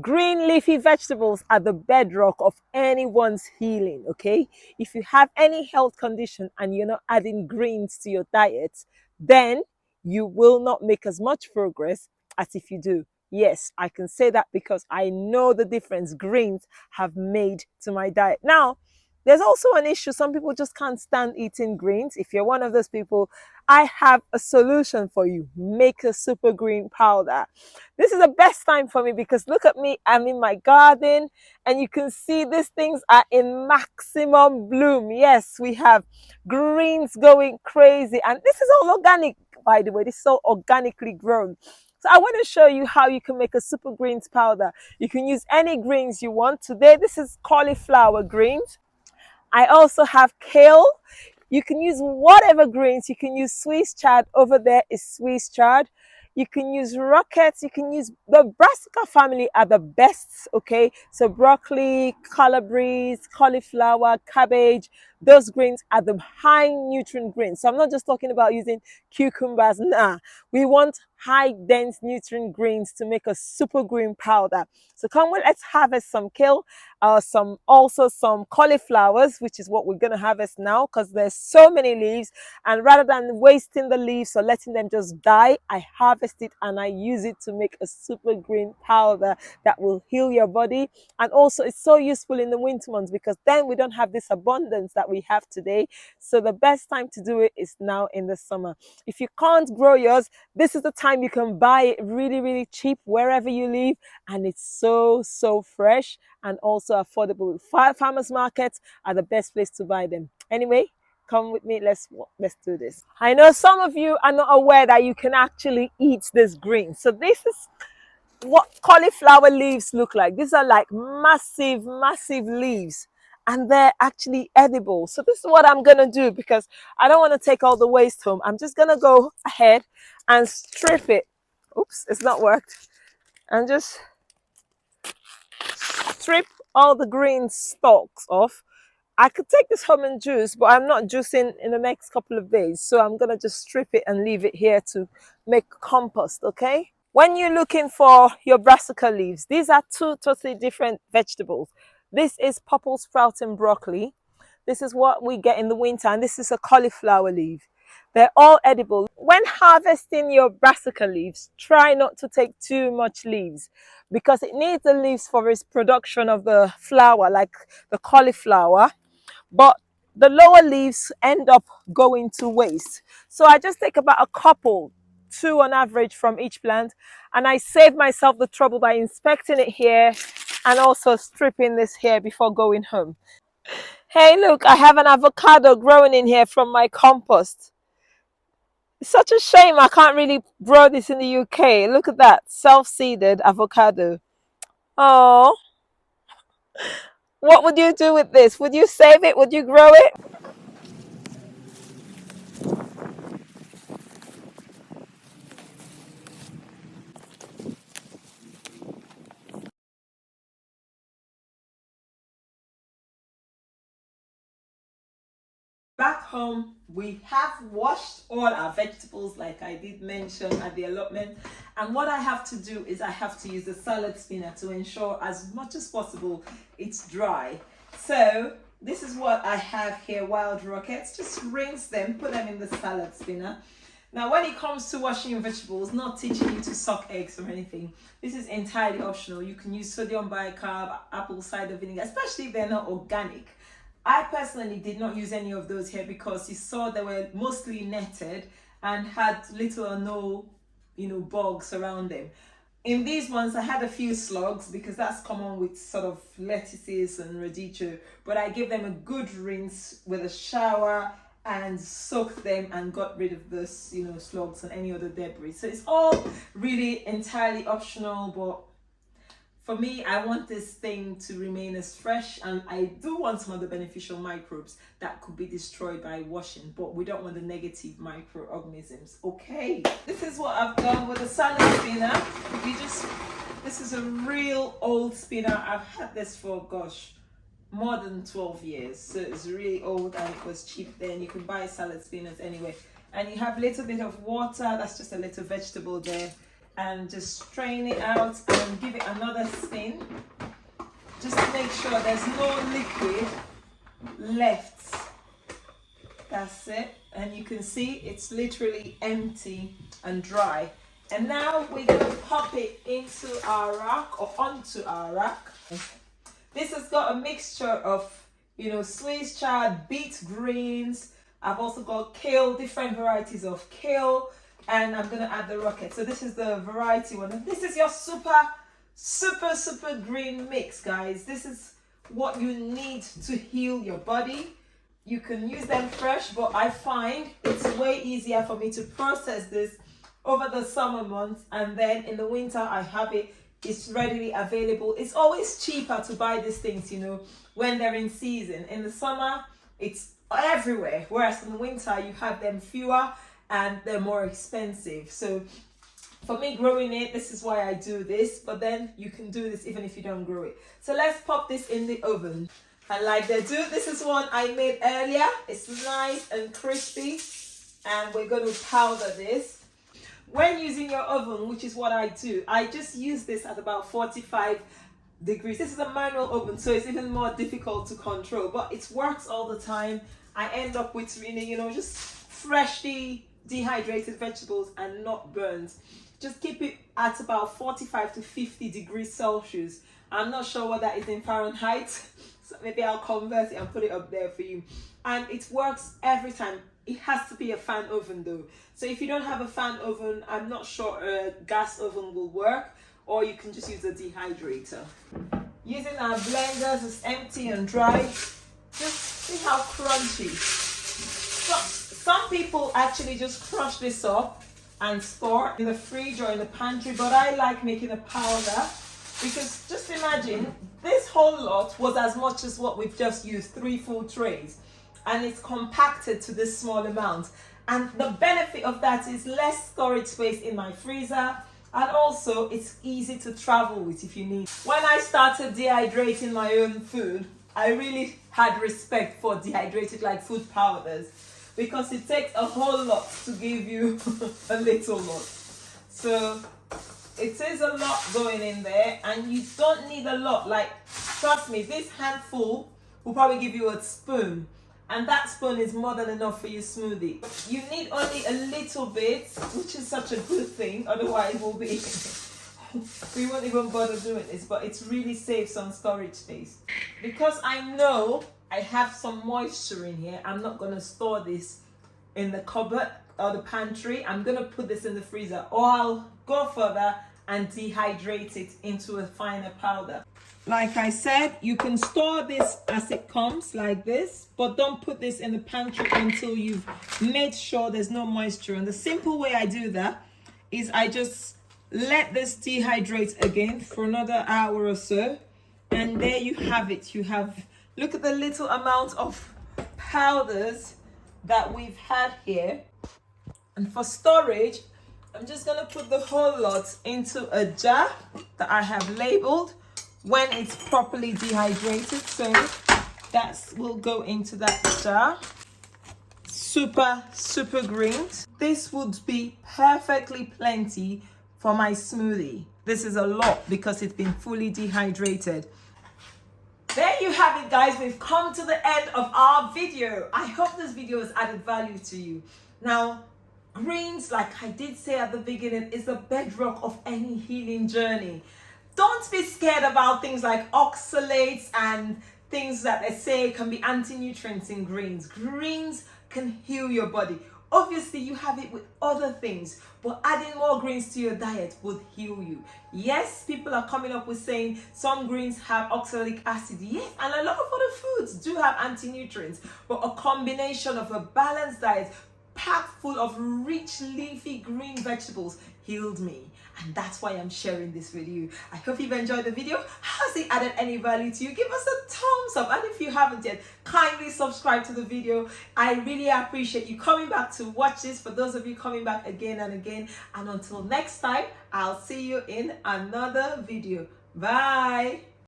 Green leafy vegetables are the bedrock of anyone's healing, okay? If you have any health condition and you're not adding greens to your diet, then you will not make as much progress as if you do. Yes, I can say that because I know the difference greens have made to my diet. Now, there's also an issue. Some people just can't stand eating greens. If you're one of those people, I have a solution for you. Make a super green powder. This is the best time for me because look at me, I'm in my garden and you can see these things are in maximum bloom. Yes, we have greens going crazy, and this is all organic, by the way. This is all organically grown. So I want to show you how you can make a super greens powder. You can use any greens you want. Today, this is cauliflower greens. I also have kale. You can use whatever greens. You can use Swiss chard. Over there is Swiss chard. You can use rockets. You can use the brassica family are the best. Okay, so broccoli, calabrese, cauliflower, cabbage. Those greens are the high nutrient greens. So I'm not just talking about using cucumbers. Nah, we want high dense nutrient greens to make a super green powder. So come on, let's harvest some kale, some cauliflowers, which is what we're going to harvest now because there's so many leaves, and rather than wasting the leaves or letting them just die, I harvest it and I use it to make a super green powder that will heal your body. And also it's so useful in the winter months because then we don't have this abundance that we have today. So the best time to do it is now in the summer. If you can't grow yours, this is the time you can buy it really cheap wherever you live, and it's so fresh and also affordable. Farmers markets are the best place to buy them. Anyway, come with me, let's do this. I know some of you are not aware that you can actually eat this green. So this is what cauliflower leaves look like. These are like massive leaves, and they're actually edible. So this is what I'm gonna do because I don't want to take all the waste home. I'm just gonna go ahead and strip it. Oops, it's not worked. And just strip all the green stalks off. I could take this home and juice, but I'm not juicing in the next couple of days. So I'm gonna just strip it and leave it here to make compost, okay? When you're looking for your brassica leaves, these are two totally different vegetables. This is purple sprouting broccoli. This is what we get in the winter, and this is a cauliflower leaf. They're all edible. When harvesting your brassica leaves, try not to take too much leaves because it needs the leaves for its production of the flower, like the cauliflower, but the lower leaves end up going to waste. So I just take about a couple, two on average from each plant, and I save myself the trouble by inspecting it here and also stripping this here before going home. Hey, look, I have an avocado growing in here from my compost. It's such a shame I can't really grow this in the UK. Look at that, self-seeded avocado. Oh, what would you do with this? Would you save it? Would you grow it? Back home, we have washed all our vegetables like I did mention at the allotment, and what I have to do is I have to use the salad spinner to ensure as much as possible it's dry. So this is what I have here, wild rockets. Just rinse them, put them in the salad spinner. Now when it comes to washing your vegetables, not teaching you to suck eggs or anything, this is entirely optional. You can use sodium bicarb, apple cider vinegar, especially if they're not organic. I personally did not use any of those here because you saw they were mostly netted and had little or no, bugs around them. In these ones, I had a few slugs because that's common with sort of lettuces and radicchio, but I gave them a good rinse with a shower and soaked them and got rid of this, slugs and any other debris. So it's all really entirely optional, but for me, I want this thing to remain as fresh, and I do want some of the beneficial microbes that could be destroyed by washing, but we don't want the negative microorganisms. Okay, this is what I've done with the salad spinner. This is a real old spinner. I've had this for, gosh, more than 12 years. So it's really old and it was cheap then. You can buy salad spinners anyway. And you have a little bit of water. That's just a little vegetable there. and just strain it out and give it another spin. Just to make sure there's no liquid left. That's it. And you can see it's literally empty and dry. And now we're going to pop it into our rack or onto our rack. This has got a mixture of, Swiss chard, beet greens. I've also got kale, different varieties of kale. And I'm going to add the rocket. So this is the variety one. And this is your super green mix, guys. This is what you need to heal your body. You can use them fresh, but I find it's way easier for me to process this over the summer months, and then in the winter I have it. It's readily available. It's always cheaper to buy these things, when they're in season. In the summer, it's everywhere, whereas in the winter you have them fewer and they're more expensive. So for me, growing it, this is why I do this, but then you can do this even if you don't grow it. So let's pop this in the oven. And like they do, this is one I made earlier. It's nice and crispy, and we're going to powder this. When using your oven, which is what I do, I just use this at about 45 degrees. This is a manual oven, so it's even more difficult to control, but it works all the time. I end up with just freshly dehydrated vegetables and not burnt. Just keep it at about 45 to 50 degrees Celsius. I'm not sure what that is in Fahrenheit, so maybe I'll convert it and put it up there for you. And it works every time. It has to be a fan oven though. So if you don't have a fan oven, I'm not sure a gas oven will work, or you can just use a dehydrator. Using our blenders, it's empty and dry. Just see how crunchy. Some people actually just crush this up and store in the fridge or in the pantry, but I like making a powder, because just imagine this whole lot was as much as what we've just used, 3 full trays, and it's compacted to this small amount. And the benefit of that is less storage space in my freezer, and also it's easy to travel with if you need. When I started dehydrating my own food, I really had respect for dehydrated like food powders, because it takes a whole lot to give you a little lot. So it is a lot going in there, and you don't need a lot. Like, trust me, this handful will probably give you a spoon, and that spoon is more than enough for your smoothie. You need only a little bit, which is such a good thing, otherwise we won't even bother doing this, but it's really saves some storage space. Because I know I have some moisture in here, I'm not going to store this in the cupboard or the pantry. I'm going to put this in the freezer, or I'll go further and dehydrate it into a finer powder. Like I said, you can store this as it comes like this, but don't put this in the pantry until you've made sure there's no moisture. And the simple way I do that is I just let this dehydrate again for another hour or so, and there you have it. Look at the little amount of powders that we've had here. And for storage, I'm just going to put the whole lot into a jar that I have labeled when it's properly dehydrated. So that will go into that jar. Super green. This would be perfectly plenty for my smoothie. This is a lot because it's been fully dehydrated. There you have it, guys. We've come to the end of our video. I hope this video has added value to you. Now, greens, like I did say at the beginning, is the bedrock of any healing journey. Don't be scared about things like oxalates and things that they say can be anti-nutrients in greens. Greens can heal your body. Obviously, you have it with other things, but adding more greens to your diet would heal you. Yes, people are coming up with saying some greens have oxalic acid. Yes, and a lot of other foods do have anti-nutrients, but a combination of a balanced diet packed full of rich leafy green vegetables healed me, and that's why I'm sharing this with you. I hope you've enjoyed the video. Has it added any value to you? Give us a thumbs up, and if you haven't yet, kindly subscribe to the video. I really appreciate you coming back to watch this, for those of you coming back again and again. And until next time, I'll see you in another video. Bye.